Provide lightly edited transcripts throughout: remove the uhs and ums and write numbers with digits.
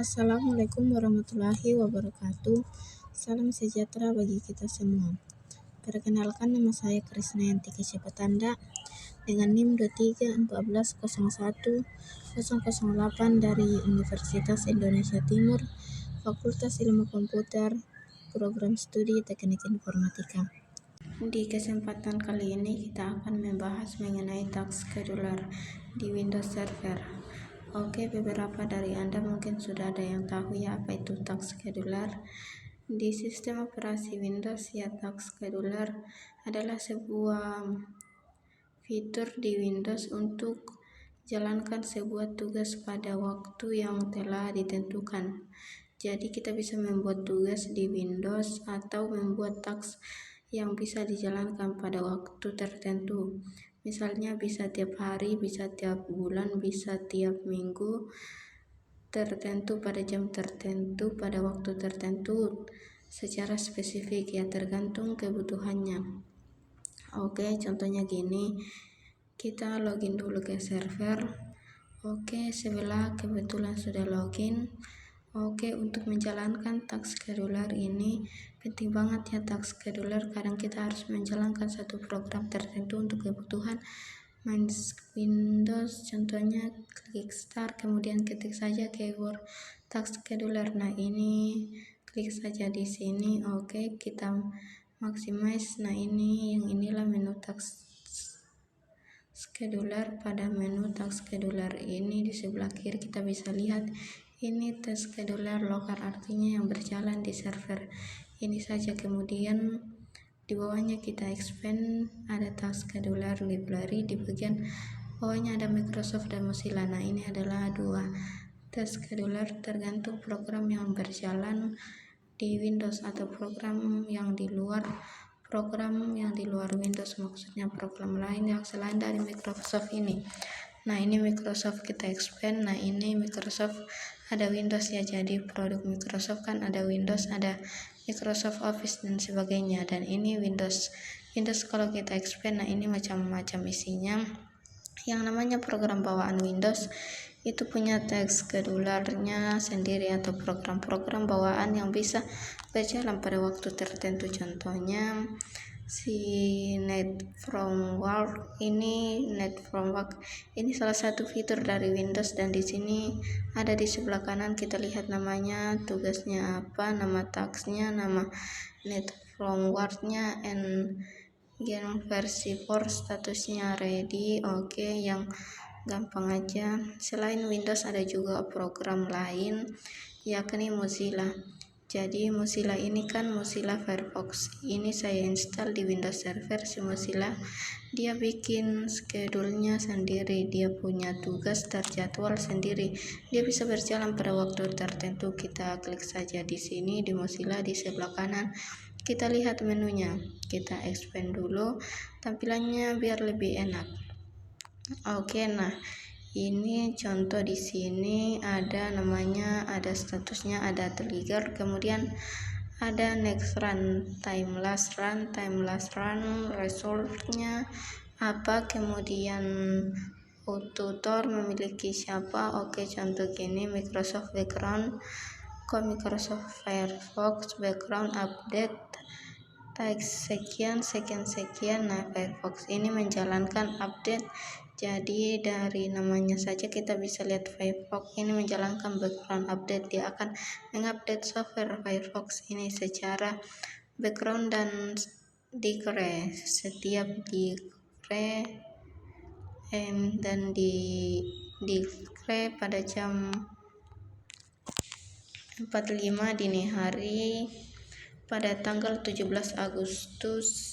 Assalamualaikum warahmatullahi wabarakatuh. Salam sejahtera bagi kita semua. Perkenalkan, nama saya Krisnayanti Kecepatanda dengan NIM 2314010008 dari Universitas Indonesia Timur, Fakultas Ilmu Komputer, Program Studi Teknik Informatika. Di kesempatan kali ini kita akan membahas mengenai task scheduler di Windows Server. Oke, beberapa dari Anda mungkin sudah ada yang tahu ya apa itu task scheduler. Di sistem operasi Windows ya, task scheduler adalah sebuah fitur di Windows untuk jalankan sebuah tugas pada waktu yang telah ditentukan. Jadi kita bisa membuat tugas di Windows atau membuat task yang bisa dijalankan pada waktu tertentu. Misalnya bisa tiap hari, bisa tiap bulan, bisa tiap minggu, tertentu pada jam tertentu, pada waktu tertentu, secara spesifik ya, tergantung kebutuhannya. Oke, contohnya gini, kita login dulu ke server. Oke, sebelah kebetulan sudah login. Oke, untuk menjalankan task scheduler ini penting banget ya. Task scheduler kadang kita harus menjalankan satu program tertentu untuk kebutuhan main Windows. Contohnya klik start, kemudian ketik saja keyword task scheduler. Nah, ini klik saja di sini. Oke, kita maximize. Nah, inilah menu task scheduler. Pada menu task scheduler ini di sebelah kiri kita bisa lihat ini task scheduler lokal, artinya yang berjalan di server ini saja. Kemudian di bawahnya kita expand, ada task scheduler library, di bagian bawahnya ada Microsoft dan Mozilla. Nah, ini adalah dua task scheduler tergantung program yang berjalan di Windows atau program yang di luar Windows, maksudnya program lain yang selain dari Microsoft ini. Nah, ini Microsoft, kita expand. Nah, ini Microsoft ada Windows ya, jadi produk Microsoft kan ada Windows, ada Microsoft Office dan sebagainya. Dan ini Windows kalau kita expand, nah ini macam-macam isinya. Yang namanya program bawaan Windows itu punya task schedulernya sendiri atau program-program bawaan yang bisa berjalan pada waktu tertentu. Contohnya si Net from Work ini salah satu fitur dari Windows, dan di sini ada di sebelah kanan kita lihat namanya, tugasnya apa, nama tasknya, nama Net from Work-nya, and versi 4, statusnya ready. Oke, yang gampang aja. Selain Windows ada juga program lain yakni Mozilla. Jadi Mozilla ini kan Mozilla Firefox. Ini saya install di Windows Server si Mozilla. Dia bikin schedule-nya sendiri, dia punya tugas terjadwal sendiri. Dia bisa berjalan pada waktu tertentu. Kita klik saja di sini di Mozilla di sebelah kanan. Kita lihat menunya. Kita expand dulu tampilannya biar lebih enak. Oke, nah ini contoh di sini ada namanya, ada statusnya, ada trigger, kemudian ada next run, time last run, resultnya apa, kemudian tutor memiliki siapa. Oke, contoh gini, Microsoft background, Microsoft Firefox background update tag sekian. Nah, Firefox ini menjalankan update. Jadi dari namanya saja kita bisa lihat Firefox ini menjalankan background update. Dia akan mengupdate software Firefox ini secara background dan declare. Setiap declare dan di declare pada jam 4.05 dini hari pada tanggal 17 Agustus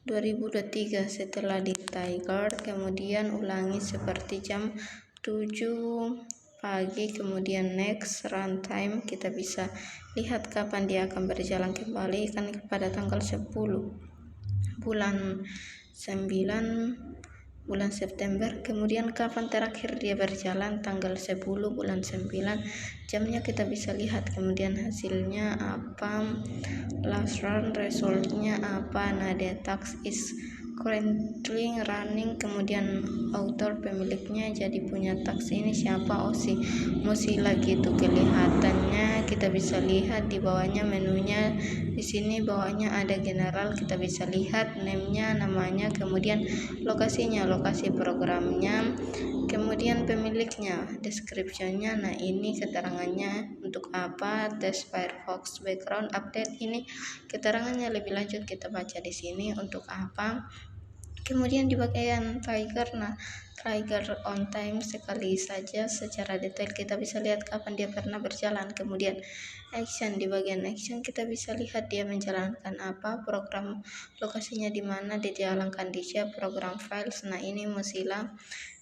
2023 setelah di trigger, kemudian ulangi seperti jam 7 pagi, kemudian next runtime. Kita bisa lihat kapan dia akan berjalan kembali, kan pada tanggal 10 bulan 9 bulan September. Kemudian kapan terakhir dia berjalan, tanggal 10 bulan 9, jamnya kita bisa lihat. Kemudian hasilnya apa, last run, resultnya apa. Nah, the task is currently running, kemudian author pemiliknya, jadi punya tags ini siapa, si Mozilla gitu. Kelihatannya kita bisa lihat di bawahnya menunya, di sini bawahnya ada general, kita bisa lihat name-nya, namanya, kemudian lokasinya, lokasi programnya, kemudian pemiliknya, description-nya. Nah, ini keterangannya untuk apa, tes Firefox background update, ini keterangannya lebih lanjut kita baca di sini untuk apa. Kemudian di bagian trigger, nah trigger on time sekali saja secara detail kita bisa lihat kapan dia pernah berjalan. Kemudian action, di bagian action kita bisa lihat dia menjalankan apa, program lokasinya di mana, dijalankan di siapa, program files. Nah, ini Mozilla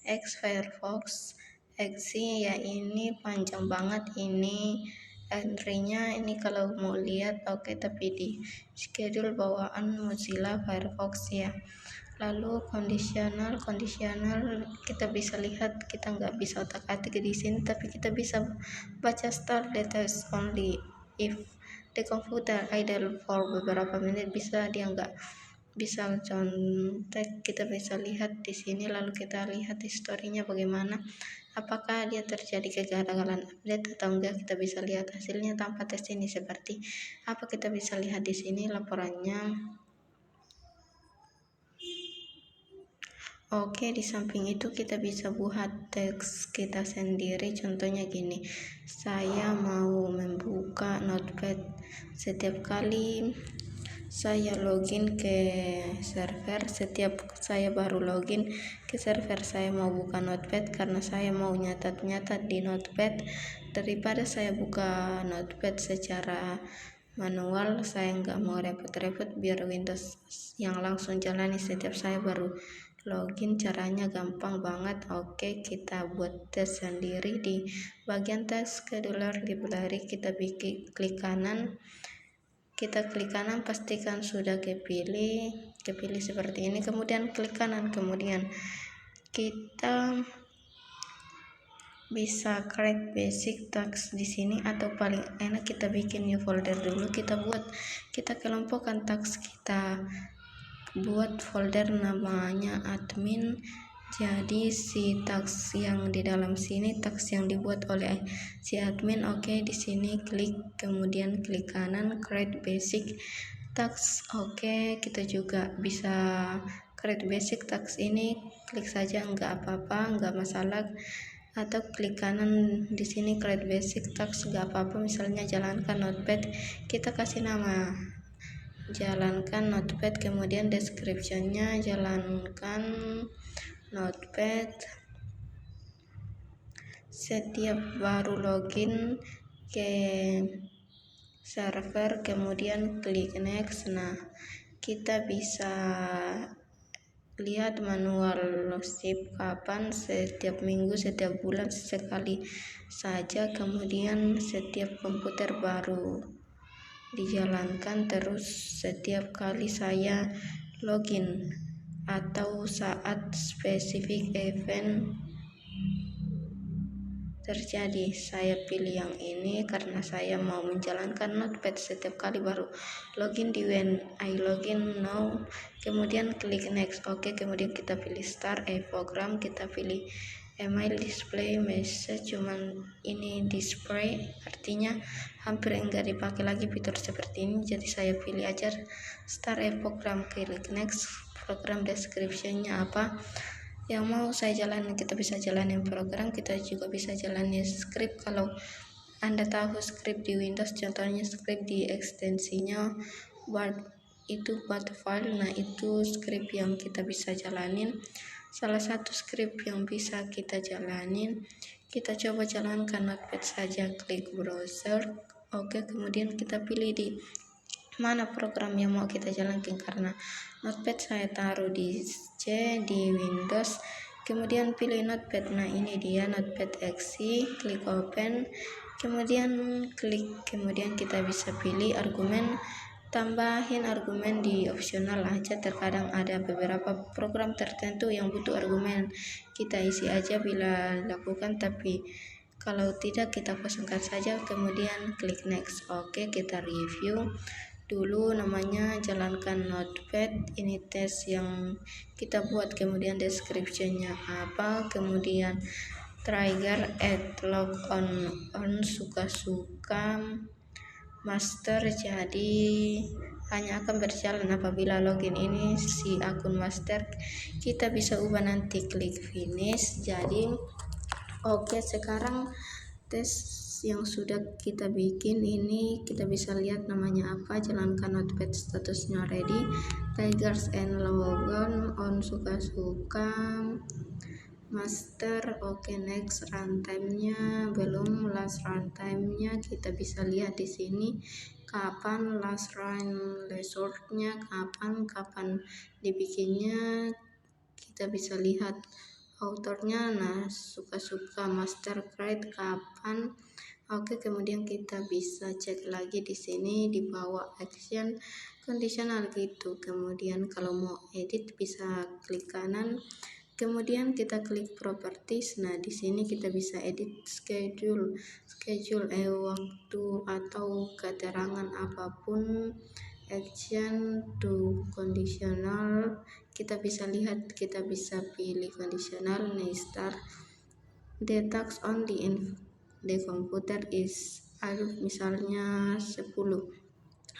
X Firefox exe ya, ini panjang banget ini entry-nya ini kalau mau lihat. Oke, tapi di schedule bawaan Mozilla Firefox ya. Lalu conditional kita bisa lihat, kita nggak bisa otak-atik di sini, tapi kita bisa baca start the test only if the computer idle for beberapa menit. Bisa dia nggak bisa contek, kita bisa lihat di sini. Lalu kita lihat historinya bagaimana, apakah dia terjadi kegagalan update atau enggak. Kita bisa lihat hasilnya tanpa tes ini seperti apa, kita bisa lihat di sini laporannya. Oke, di samping itu kita bisa buat teks kita sendiri. Contohnya gini, saya mau membuka Notepad. Setiap kali saya login ke server, setiap saya baru login ke server, saya mau buka Notepad karena saya mau nyatat-nyatat di Notepad. Daripada saya buka Notepad secara manual, saya nggak mau repot-repot, biar Windows yang langsung jalani setiap saya baru login. Caranya gampang banget. Oke, kita buat tes sendiri. Di bagian tes scheduler library kita klik kanan, pastikan sudah kepilih seperti ini, kemudian klik kanan, kemudian kita bisa create basic tags di sini, atau paling enak kita bikin new folder dulu. Kita kelompokkan tags, kita buat folder namanya admin. Jadi si tags yang di dalam sini tags yang dibuat oleh si admin. Oke, di sini klik, kemudian klik kanan create basic tags. Oke, kita juga bisa create basic tags ini, klik saja nggak apa-apa, nggak masalah, atau klik kanan di sini create basic tags nggak apa-apa. Misalnya jalankan Notepad, kita kasih nama jalankan Notepad, kemudian description-nya jalankan Notepad. Setiap baru login ke server, kemudian klik next. Nah, kita bisa lihat manual sip kapan, setiap minggu, setiap bulan, sekali saja. Kemudian setiap komputer baru dijalankan terus setiap kali saya login, atau saat spesifik event terjadi. Saya pilih yang ini karena saya mau menjalankan Notepad setiap kali baru login di when I login now, kemudian klik next. Oke, kemudian kita pilih start a program, kita pilih email display message, cuman ini display artinya hampir enggak dipakai lagi fitur seperti ini, jadi saya pilih aja start a program, klik next. Program description-nya apa yang mau saya jalanin, kita bisa jalanin program, kita juga bisa jalanin script. Kalau Anda tahu script di Windows, contohnya script di ekstensinya Word itu buat file, nah itu script yang kita bisa jalanin. Salah satu script yang bisa kita jalanin, kita coba jalankan Notepad saja, klik browser. Oke, kemudian kita pilih di mana program yang mau kita jalankan. Karena Notepad saya taruh di C di Windows, kemudian pilih Notepad. Nah, ini dia Notepad exe, klik open, kemudian kemudian kita bisa pilih argumen. Tambahin argumen di opsional aja, terkadang ada beberapa program tertentu yang butuh argumen, kita isi aja bila lakukan, tapi kalau tidak kita kosongkan saja, kemudian klik next. Oke, kita review. dulu namanya jalankan notepad, ini tes yang kita buat, kemudian description-nya apa, kemudian trigger add log on suka-suka master, jadi hanya akan berjalan apabila login ini si akun master. Kita bisa ubah nanti, klik finish. Jadi oke, sekarang tes yang sudah kita bikin ini kita bisa lihat namanya apa, jalankan notepad, statusnya ready, tigers and logon on suka-suka master. Oke, next, runtime-nya belum, last runtime-nya kita bisa lihat di sini kapan last run resort-nya, kapan dibikinnya, kita bisa lihat autornya. Nah, suka-suka master create kapan. Oke, kemudian kita bisa cek lagi di sini di bawah action conditional gitu. Kemudian kalau mau edit bisa klik kanan, kemudian kita klik properties. Nah, di sini kita bisa edit schedule waktu atau keterangan apapun, action to conditional. Kita bisa lihat, kita bisa pilih conditional. Nah, start the task only in the computer is misalnya 10,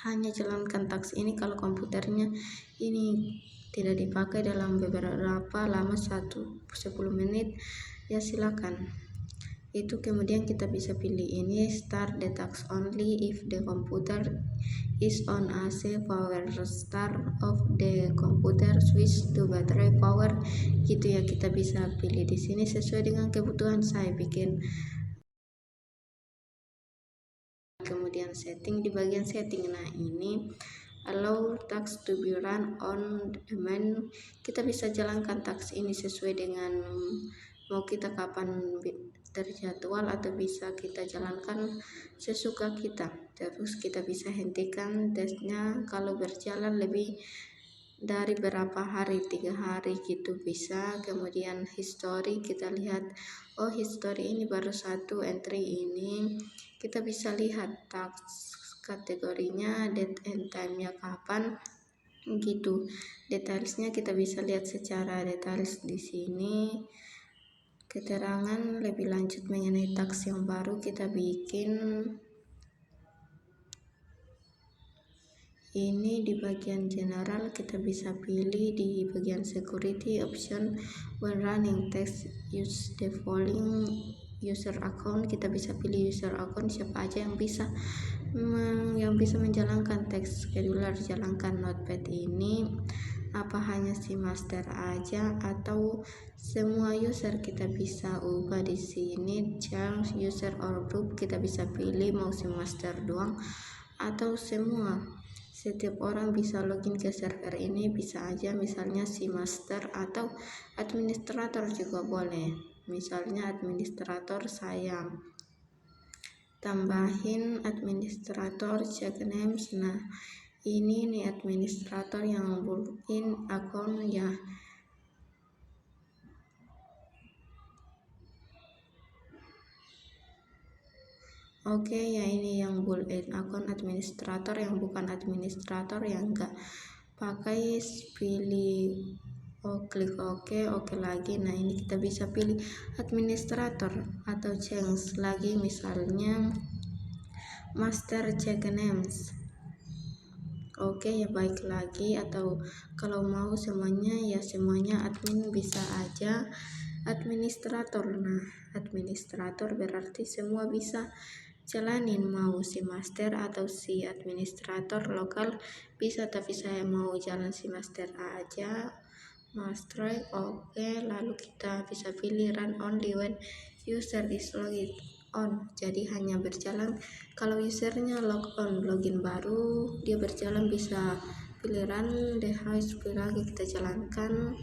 hanya jalankan task ini kalau komputernya ini tidak dipakai dalam beberapa lama, 10 menit, ya silakan itu. Kemudian kita bisa pilih ini start the task only if the computer is on AC power, start of the computer switch to battery power gitu ya. Kita bisa pilih di sini sesuai dengan kebutuhan. Saya bikin kemudian setting, di bagian setting, nah ini allow task to be run on demand. Kita bisa jalankan task ini sesuai dengan mau kita kapan terjadwal, atau bisa kita jalankan sesuka kita. Terus kita bisa hentikan tesnya kalau berjalan lebih dari berapa hari, 3 hari gitu bisa. Kemudian history, kita lihat oh history ini baru 1 entry ini. Kita bisa lihat task kategorinya, date and time-nya kapan gitu. Detailsnya kita bisa lihat secara details di sini. Keterangan lebih lanjut mengenai task yang baru kita bikin. Ini di bagian general kita bisa pilih di bagian security option when running text use the following user account. Kita bisa pilih user account, siapa aja yang bisa menjalankan text scheduler, jalankan notepad ini. Apa hanya si master aja atau semua user? Kita bisa ubah di sini change user or group. Kita bisa pilih mau si master doang atau semua. Setiap orang bisa login ke server ini, bisa aja misalnya si master atau administrator juga boleh. Misalnya administrator, saya tambahin administrator check names. Nah, ini nih administrator yang login akun ya. Oke, ya ini yang built-in akun administrator, yang bukan administrator yang enggak pakai pilih klik oke lagi. Nah, ini kita bisa pilih administrator atau change lagi, misalnya master check names. Oke, ya baik lagi, atau kalau mau semuanya ya semuanya admin bisa aja administrator. Nah, administrator berarti semua bisa jalanin, mau si master atau si administrator lokal bisa, tapi saya mau jalan si master aja, master. Oke, lalu kita bisa pilih run only when user is logged on, jadi hanya berjalan kalau usernya log on, login baru dia berjalan. Bisa pilih run the house lagi, kita jalankan.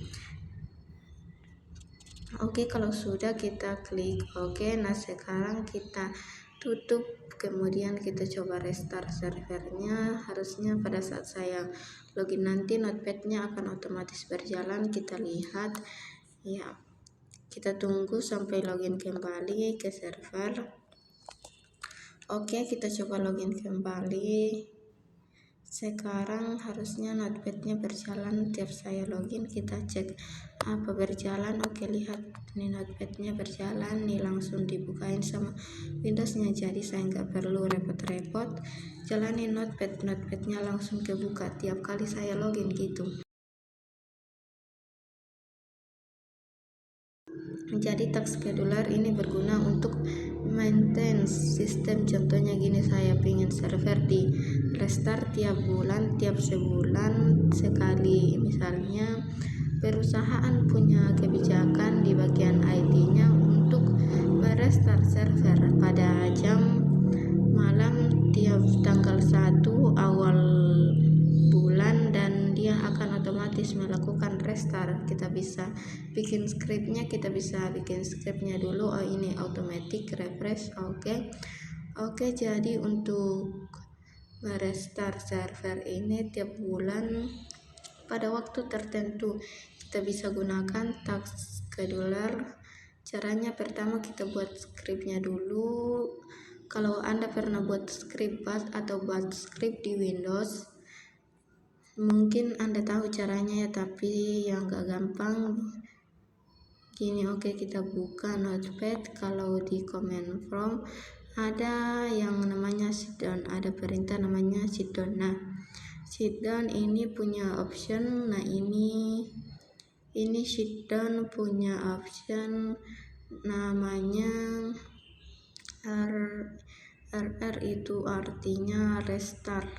Oke, kalau sudah kita klik oke. Nah, sekarang kita tutup, kemudian kita coba restart servernya. Harusnya pada saat saya login nanti notepadnya akan otomatis berjalan. Kita lihat ya, kita tunggu sampai login kembali ke server. Oke, kita coba login kembali. Sekarang harusnya notepadnya berjalan. Tiap saya login kita cek apa berjalan. Oke, lihat ini notepadnya berjalan nih, langsung dibukain sama Windowsnya, jadi saya nggak perlu repot-repot jalanin notepadnya langsung kebuka tiap kali saya login gitu. Jadi task scheduler ini berguna untuk maintain sistem. Contohnya gini, saya pengen server di restart tiap bulan, tiap sebulan sekali. Misalnya perusahaan punya kebijakan di bagian IT-nya untuk merestart server pada jam malam tiap tanggal 1 awal bulan, dan dia akan otomatis melakukan restart. Kita bisa bikin skripnya, dulu. Oh, ini automatic refresh. Oke, jadi untuk merestart server ini tiap bulan pada waktu tertentu kita bisa gunakan task scheduler. Caranya pertama kita buat skripnya dulu. Kalau Anda pernah buat skrip Bash atau Bash script di Windows, mungkin Anda tahu caranya ya, tapi yang gak gampang gini. Oke, kita buka notepad. Kalau di command prompt ada yang namanya shutdown, ada perintah namanya shutdown. Nah, shutdown ini punya option. Nah, ini shutdown punya option namanya RR, itu artinya restart.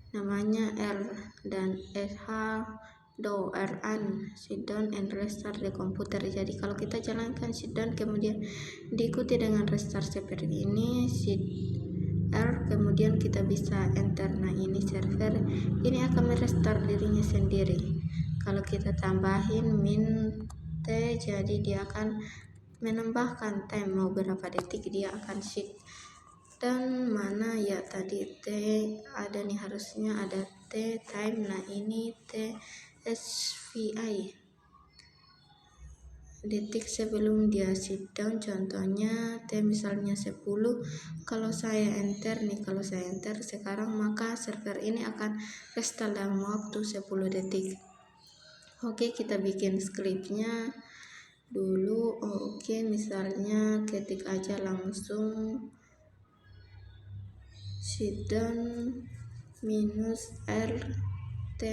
Namanya R dan SH do run shutdown and restart the computer. Jadi kalau kita jalankan shutdown kemudian diikuti dengan restart seperti ini, R, kemudian kita bisa enter. Nah, ini server ini akan merestart dirinya sendiri. Kalau kita tambahin min t, jadi dia akan menambahkan time mau berapa detik dia akan shift. Dan mana ya tadi T ada nih, harusnya ada T time. Nah, ini T SVI detik sebelum dia shutdown. Contohnya T misalnya 10. Kalau saya enter sekarang, maka server ini akan restart dalam waktu 10 detik. Oke, kita bikin skripnya dulu. Oke, misalnya ketik aja langsung shutdown -RT 10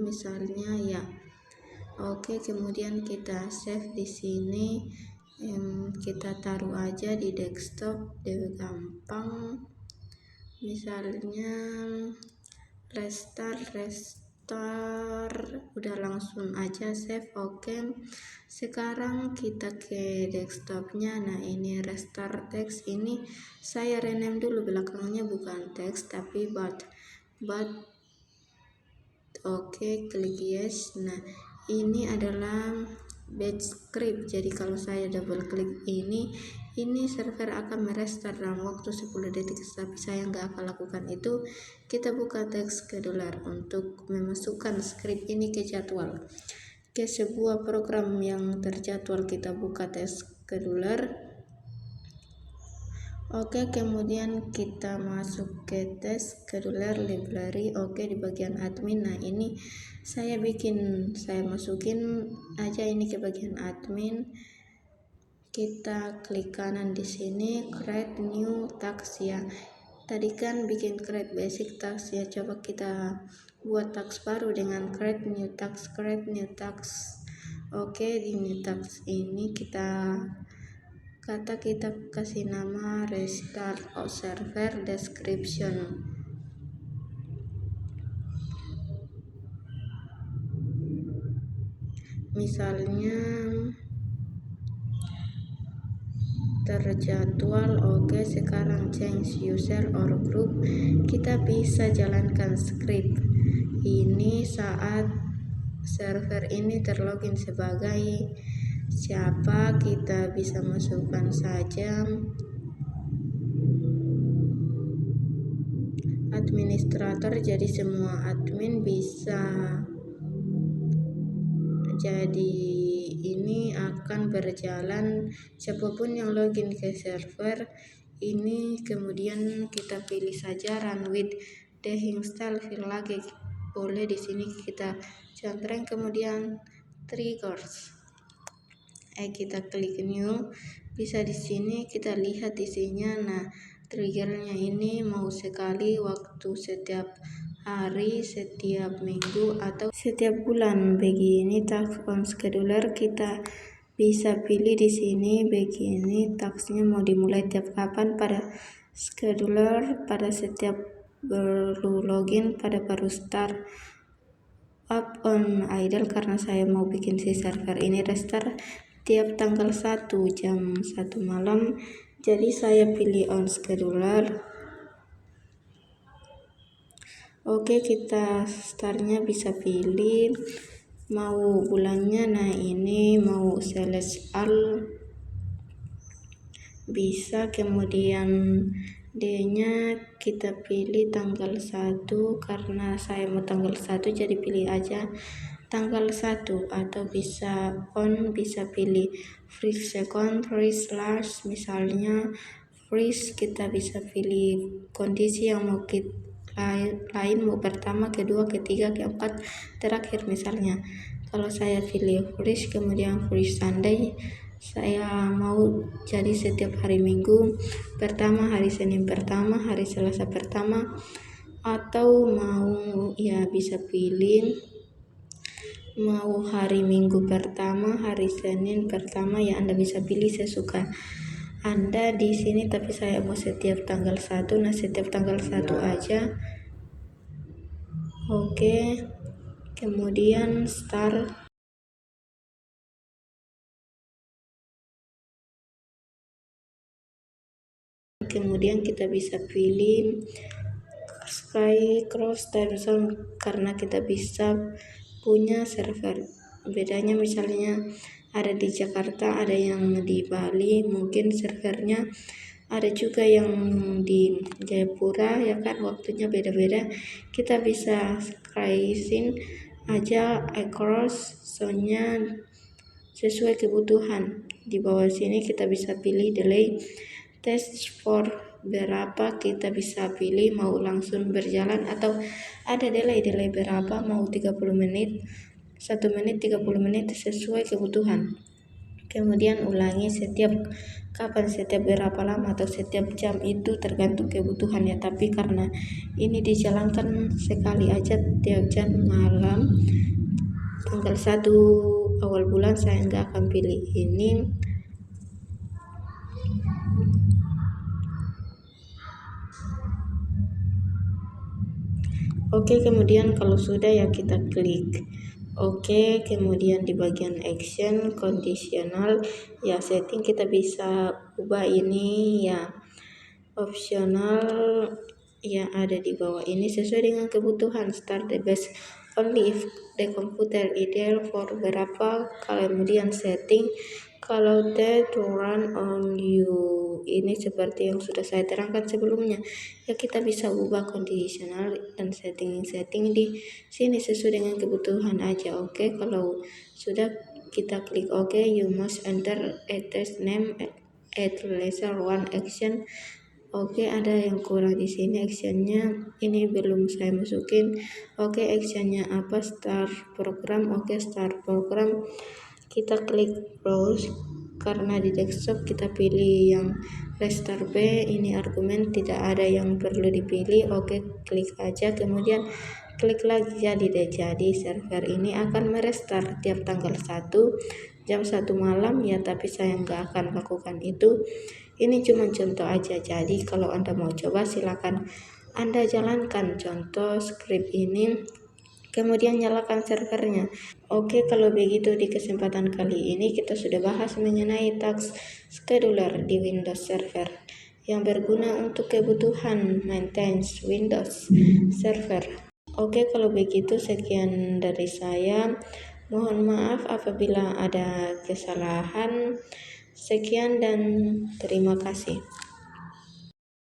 misalnya ya. Oke, kemudian kita save di sini. Kita taruh aja di desktop, lebih gampang. Misalnya restart, udah langsung aja save. Oke, sekarang kita ke desktopnya. Nah, ini restart text, ini saya rename dulu belakangnya, bukan teks tapi but. Oke, klik yes. Nah, ini adalah batch script. Jadi kalau saya double klik ini server akan merestart dalam waktu 10 detik, tapi saya nggak akan lakukan itu. Kita buka task scheduler untuk memasukkan script ini ke jadwal, ke sebuah program yang terjadwal. Kita buka task scheduler. Oke, kemudian kita masuk ke task scheduler library. Oke, di bagian admin. Nah, ini saya masukin aja ini ke bagian admin. Kita klik kanan di sini, create new task ya. Tadi kan bikin create basic task ya, coba kita buat task baru dengan create new task. Oke, di new task ini kita kasih nama restart server description. Misalnya terjadwal. Oke, sekarang change user or group. Kita bisa jalankan script ini saat server ini terlogin sebagai siapa. Kita bisa masukkan saja administrator, jadi semua admin bisa. Jadi ini akan berjalan siapapun yang login ke server ini. Kemudian kita pilih saja run with deinstall file lagi boleh. Di sini kita contreng, kemudian triggers. Kita klik new, bisa di sini kita lihat isinya. Nah, triggernya ini mau sekali, waktu setiap hari, setiap minggu, atau setiap bulan. Begini task on scheduler, kita bisa pilih di sini begini tasknya mau dimulai tiap kapan pada scheduler, pada setiap baru login, pada baru start up on idle karena saya mau bikin si server ini restart tiap tanggal 1 jam 1 malam. Jadi saya pilih on scheduler. Oke, kita startnya bisa pilih mau bulannya. Nah, ini mau select all bisa, kemudian D-nya kita pilih tanggal 1 karena saya mau tanggal 1 jadi pilih aja tanggal 1, atau bisa on, bisa pilih freeze second, freeze last. Misalnya freeze kita bisa pilih kondisi yang mau kita lain mau pertama, kedua, ketiga, keempat, terakhir. Misalnya kalau saya pilih freeze, kemudian freeze Sunday, saya mau jadi setiap hari Minggu pertama, hari Senin pertama, hari Selasa pertama, atau mau ya bisa pilih mau hari Minggu pertama, hari Senin pertama, ya Anda bisa pilih sesuka Anda di sini. Tapi saya mau setiap tanggal 1, nah setiap tanggal 1 aja. Oke, kemudian start. Kemudian kita bisa pilih sky cross time zone karena kita bisa punya server. Bedanya misalnya ada di Jakarta, ada yang di Bali, mungkin servernya ada juga yang di Jayapura, ya kan, waktunya beda-beda. Kita bisa slicing aja across zone-nya sesuai kebutuhan. Di bawah sini kita bisa pilih delay test for berapa, kita bisa pilih mau langsung berjalan atau ada delay berapa, mau 30 menit, 1 menit, 30 menit, sesuai kebutuhan. Kemudian ulangi setiap kapan, setiap berapa lama, atau setiap jam, itu tergantung kebutuhan ya. Tapi karena ini dijalankan sekali aja tiap jam malam tanggal 1 awal bulan, saya nggak akan pilih ini. Oke, kemudian kalau sudah ya kita klik oke. Kemudian di bagian action kondisional ya setting, kita bisa ubah ini ya, opsional yang ada di bawah ini sesuai dengan kebutuhan. Start the best only if the computer ideal for berapa, kemudian setting kalau that to run on you, ini seperti yang sudah saya terangkan sebelumnya ya. Kita bisa ubah kondisional dan setting di sini sesuai dengan kebutuhan aja. Oke, kalau sudah kita klik oke. You must enter a test name at least one action. Oke, ada yang kurang di sini actionnya, ini belum saya masukin. Oke, actionnya apa? Start program. Oke, start program. Kita klik browse karena di desktop kita pilih yang restart B. Ini argumen tidak ada yang perlu dipilih. Oke, klik aja, kemudian klik lagi. Jadi server ini akan merestart tiap tanggal 1 jam 1 malam ya, tapi saya nggak akan lakukan itu. Ini cuma contoh aja. Jadi kalau Anda mau coba silakan Anda jalankan contoh script ini, kemudian nyalakan servernya. Oke, kalau begitu di kesempatan kali ini kita sudah bahas mengenai task scheduler di Windows Server yang berguna untuk kebutuhan maintenance Windows Server. Oke, kalau begitu sekian dari saya. Mohon maaf apabila ada kesalahan. Sekian dan terima kasih.